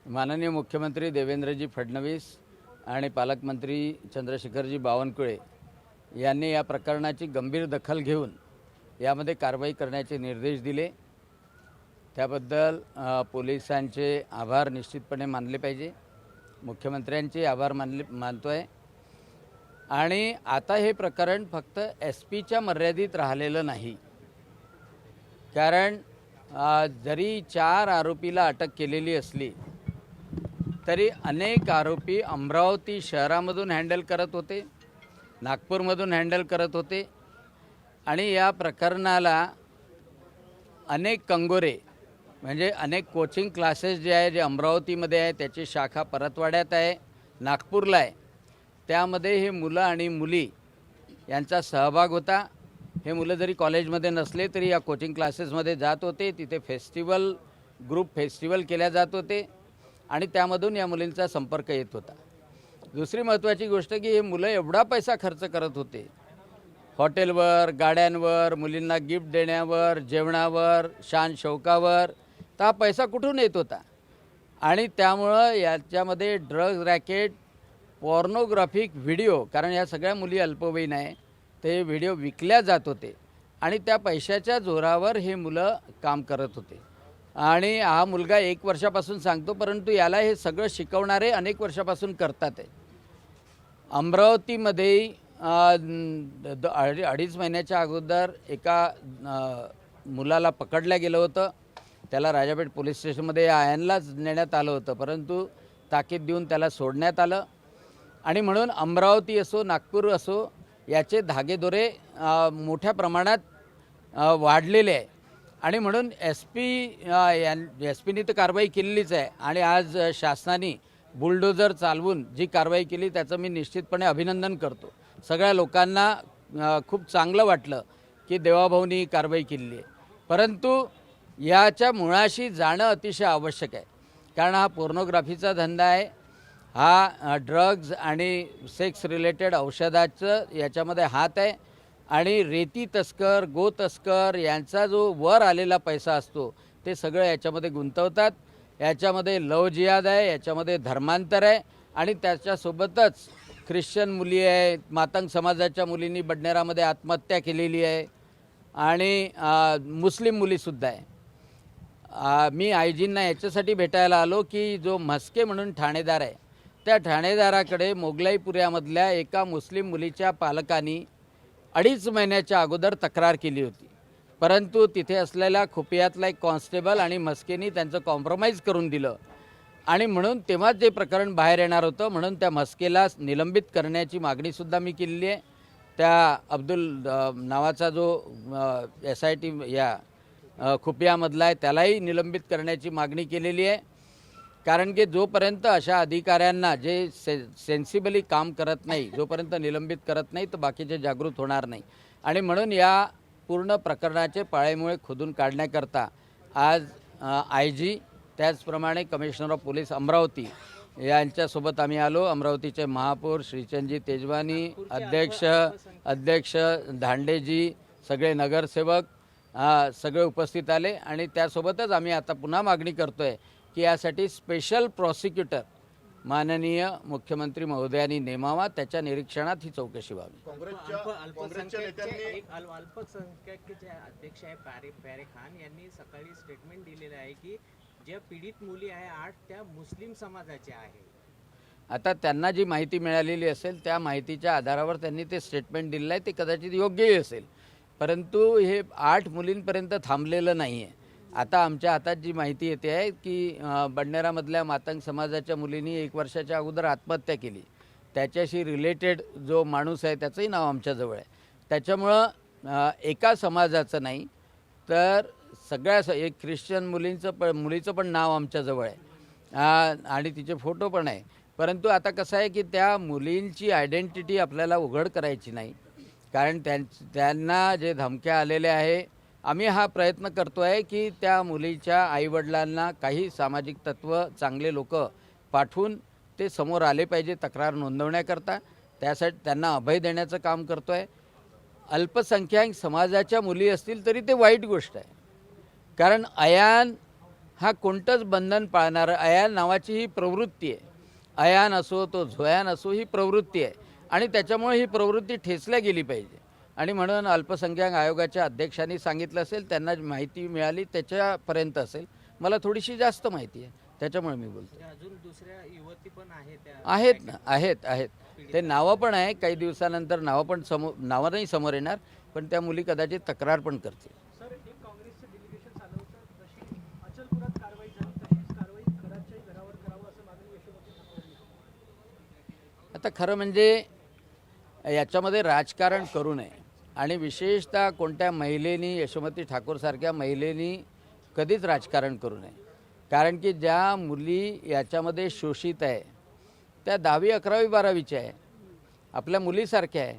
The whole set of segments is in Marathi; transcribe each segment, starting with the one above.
माननीय मुख्यमंत्री देवेंद्रजी फडणवीस आणि पालकमंत्री चंद्रशेखरजी बावनकुळे यांनी या प्रकरणाची गंभीर दखल घेऊन यामध्ये कारवाई करण्याचे निर्देश दिले। त्याबद्दल पोलिसांचे आभार निश्चितपणे मानले पाहिजे। मुख्यमंत्र्यांचे आभार मानतोय। आणि आता हे प्रकरण फक्त एसपीच्या मर्यादित राहिलेलं नाही, कारण जरी 4 आरोपीला अटक केलेली असली तरी अनेक आरोपी अमरावती शहरामधून हँडल करत होते, नागपूरमधून हँडल करत होते आणि या प्रकरणाला अनेक कंगोरे म्हणजे अनेक कोचिंग क्लासेस जे आहे जे अमरावतीमध्ये आहे त्याची शाखा परतवाड्यात आहे, नागपूरला आहे, त्यामध्ये हे मुलं आणि मुली यांचा सहभाग होता। हे मुलं जरी कॉलेजमध्ये नसले तरी या कोचिंग क्लासेसमध्ये जात होते, तिथे ग्रुप फेस्टिवल केल्या जात होते आणि त्यामधून या मुलींचा संपर्क येत होता। दुसरी महत्त्वाची गोष्ट की हे मुलं एवढा पैसा खर्च करत होते हॉटेलवर, गाड्यांवर, मुलींना गिफ्ट देण्यावर, जेवणावर, शान शौकावर, तर हा पैसा कुठून येत होता। आणि त्यामुळं याच्यामध्ये ड्रग्ज रॅकेट, पॉर्नोग्राफिक व्हिडिओ, कारण या सगळ्या मुली अल्पवयीन आहे, ते व्हिडिओ विकल्या जात होते आणि त्या पैशाच्या जोरावर हे मुलं काम करत होते। आणि हा मुलगा 1 वर्षापासून सांगतो, परंतु याला हे सगळं शिकवणारे अनेक वर्षापासून करतात आहे। अमरावतीमध्ये 2.5 महिन्याच्या अगोदर एका मुलाला पकडल्या गेलं होतं। त्याला राजापेठ पोलीस स्टेशनमध्ये आयनलाच नेण्यात आलं होतं, परंतु ताकीद देऊन त्याला सोडण्यात आलं। आणि म्हणून अमरावती असो, नागपूर असो, याचे धागेदोरे मोठ्या प्रमाणात वाढलेले आहे। आणि म्हणून एसपीनी तर कारवाई केलेलीच आहे आणि आज शासनाने बुलडोजर चालवून जी कारवाई केली त्याचं मी निश्चितपणे अभिनंदन करतो। सगळ्या लोकांना खूप चांगलं वाटलं की देवाभाऊनी कारवाई केलेली आहे, परंतु याच्या मुळाशी जाणं अतिशय आवश्यक आहे, कारण हा पोर्नोग्राफीचा धंदा आहे, हा ड्रग्ज आणि सेक्स रिलेटेड औषधाचं याच्यामध्ये हात आहे। आणि रेती तस्कर, गो तस्कर यांचा जो वर आलेला पैसा असतो ते सगळं याच्यामध्ये गुंतवतात। याच्यामध्ये लव जिहाद आहे, याच्यामध्ये धर्मांतर आहे आणि त्याच्यासोबतच ख्रिश्चन मुली आहेत, मातंग समाजाच्या मुलींनी बडनेरामध्ये आत्महत्या केलेली आहे आणि मुस्लिम मुलीसुद्धा आहे। मी आयजींना याच्यासाठी भेटायला आलो की जो म्हस्के म्हणून ठाणेदार आहे त्या ठाणेदाराकडे मोगलाईपुऱ्यामधल्या एका मुस्लिम मुलीच्या पालकांनी 2.5 महिन्याच्या अगोदर तक्रार केली होती, परंतु तिथे असलेल्या खुपियातला एक कॉन्स्टेबल आणि म्हस्केनी त्यांचं कॉम्प्रोमाइज करून दिलं आणि म्हणून तेव्हाच जे प्रकरण बाहेर येणार होतं, म्हणून त्या म्हस्केला निलंबित करण्याची मागणीसुद्धा मी केलेली आहे। त्या अब्दुल नावाचा जो SIT या खुपियामधला आहे त्यालाही निलंबित करण्याची मागणी केलेली आहे, कारण की जोपर्यंत अशा अधिकाऱ्यांना जे सेन्सिबली काम करत नाही, जोपर्यंत निलंबित करत नाही तर बाकीचे जागृत होणार नाही। आणि म्हणून या पूर्ण प्रकरणाचे पाळेमुळे खोदून काढण्याकरता आज IG त्याचप्रमाणे कमिशनर ऑफ पोलीस अमरावती यांच्यासोबत आम्ही आलो। अमरावतीचे महापौर श्रीचंदजी तेजवानी, अध्यक्ष धांडेजी, सगळे नगरसेवक सगळे उपस्थित आले आणि त्यासोबतच आम्ही आता पुन्हा मागणी करतोय की यासाठी स्पेशल प्रॉसिक्युटर माननीय मुख्यमंत्री महोदयांनी नेमावा, त्याच्या निरीक्षणात ही चौकशी व्हावी। अल्पसंख्याक जे अध्यक्ष आहे प्यारे खान यांनी सकाळी स्टेटमेंट दिलेलं आहे की ज्या पीडित मुली आहे 8 त्या मुस्लिम समाजाच्या आहे। आता त्यांना जी माहिती मिळालेली असेल त्या माहितीच्या आधारावर त्यांनी ते स्टेटमेंट दिलेलं आहे, ते कदाचित योग्यही असेल, परंतु हे 8 मुलींपर्यंत थांबलेलं नाही आहे। आता आमच्या हातात जी माहिती येते आहे की बडनेरामधल्या मातंग समाजाच्या मुलींनी 1 वर्षाच्या अगोदर आत्महत्या केली, त्याच्याशी रिलेटेड जो माणूस आहे त्याचंही नाव आमच्याजवळ आहे। त्याच्यामुळं एका समाजाचं नाही तर सगळ्या एक ख्रिश्चन मुलीचं पण नाव आमच्याजवळ आहे आणि तिचे फोटो पण आहे, परंतु आता कसं आहे की त्या मुलींची आयडेंटिटी आपल्याला उघड करायची नाही, कारण त्यांना जे धमक्या आलेल्या आहे। आम्ही हा प्रयत्न करतो आहे की त्या मुलीच्या आईवडिलांना काही सामाजिक तत्त्व चांगले लोक पाठवून ते समोर आले पाहिजे तक्रार नोंदवण्याकरता, त्यासाठी त्यांना अभय देण्याचं काम करतो आहे। अल्पसंख्याक समाजाच्या मुली असतील तरी ते वाईट गोष्ट आहे, कारण अयान हा कोणतंच बंधन पाळणारं अयान नावाची ही प्रवृत्ती आहे. अयान असो तो झोयान असो ही प्रवृत्ती आहे आणि त्याच्यामुळे ही प्रवृत्ती ठेचल्या गेली पाहिजे. आणि म्हणून अल्पसंख्याक आयोगाच्या अध्यक्षांनी सांगितलं असेल, त्यांना माहिती मिळाली त्याच्यापर्यंत असेल. मला थोडीशी जास्त माहिती आहे त्याच्यामुळे मी बोलतो. अजून दुसऱ्या युवती पण आहेत त्या आहेत ना, आहेत. ते नावं पण आहे. काही दिवसानंतर नावं पण नावं नाही समोर येणार, पण त्या मुली कदाचित तक्रार पण करतील. सर, एक काँग्रेसचं डेलिगेशन आलं होतं, जशी अचलपुरात कारवाई झाली तशीच कारवाई खरातच्याही घरावर करावं असं मागणी यशोमती ठाकूर यांनी केली. आता खरं म्हणजे याच्यामध्ये राजकारण करू नये आणि विशेषतः कोणत्या महिलेनी, यशोमती ठाकूरसारख्या महिलेनी कधीच राजकारण करू नये. कारण की ज्या मुली याच्यामध्ये शोषित आहे त्या 10वी 11वी 12वीच्या आहे, आपल्या मुलीसारख्या आहे.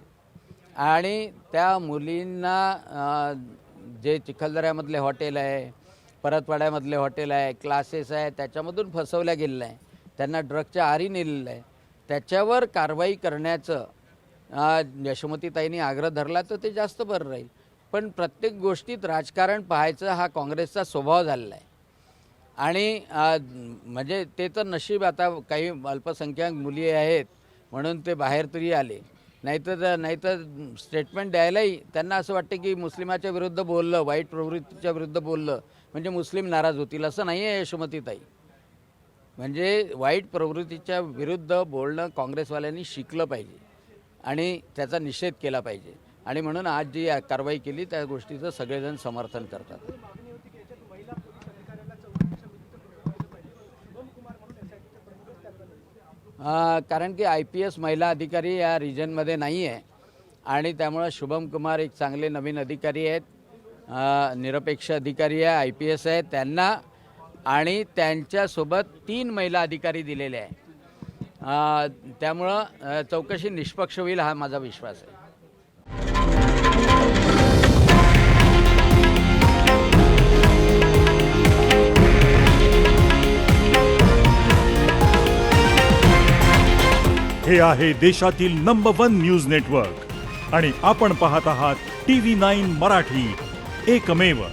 आणि त्या मुलींना जे चिखलदऱ्यामधले हॉटेल आहे, परतवाड्यामधले हॉटेल आहे, क्लासेस आहे, त्याच्यामधून फसवल्या गेलेलं आहे, त्यांना ड्रगच्या आहारी नेलेलं आहे. त्याच्यावर कारवाई करण्याचं यशोमतीताईंनी आग्रह धरला तर ते जास्त बरं राहील. पण प्रत्येक गोष्टीत राजकारण पाहायचं हा काँग्रेसचा स्वभाव झालेला आहे. आणि म्हणजे ते तर नशीब आता काही अल्पसंख्याक मुली आहेत म्हणून ते बाहेर तरी आले, नाहीतर स्टेटमेंट द्यायलाही त्यांना असं वाटतं की मुस्लिमाच्या विरुद्ध बोललं, वाईट प्रवृत्तीच्या विरुद्ध बोललं म्हणजे मुस्लिम नाराज होतील. असं नाही आहे यशोमतीताई. म्हणजे वाईट प्रवृत्तीच्या विरुद्ध बोलणं काँग्रेसवाल्यांनी शिकलं पाहिजे आणि त्याचा निषेध केला पाहिजे. आणि म्हणून आज जी कारवाई केली त्या गोष्टीचं सगळेजण समर्थन करतात. मागणी होती की याच्यात महिला पोलीस अधिकाऱ्यांना चौकशी समितीचं पुढे पाहिजे. शुभम कुमार म्हणून एसआयटीचे प्रमुखच त्यातला नाही. कारण की IPS महिला अधिकारी या रिजनमध्ये नाही आहे आणि त्यामुळं शुभम कुमार एक चांगले नवीन अधिकारी आहेत, निरपेक्ष अधिकारी आहे, IPS आहे. त्यांना आणि त्यांच्यासोबत 3 महिला अधिकारी दिलेले आहे. त्यामुळं चौकशी निष्पक्ष होईल हा माझा विश्वास आहे. हे आहे देशातील नंबर 1 न्यूज नेटवर्क आणि आपण पाहत आहात TV9 मराठी, एकमेव.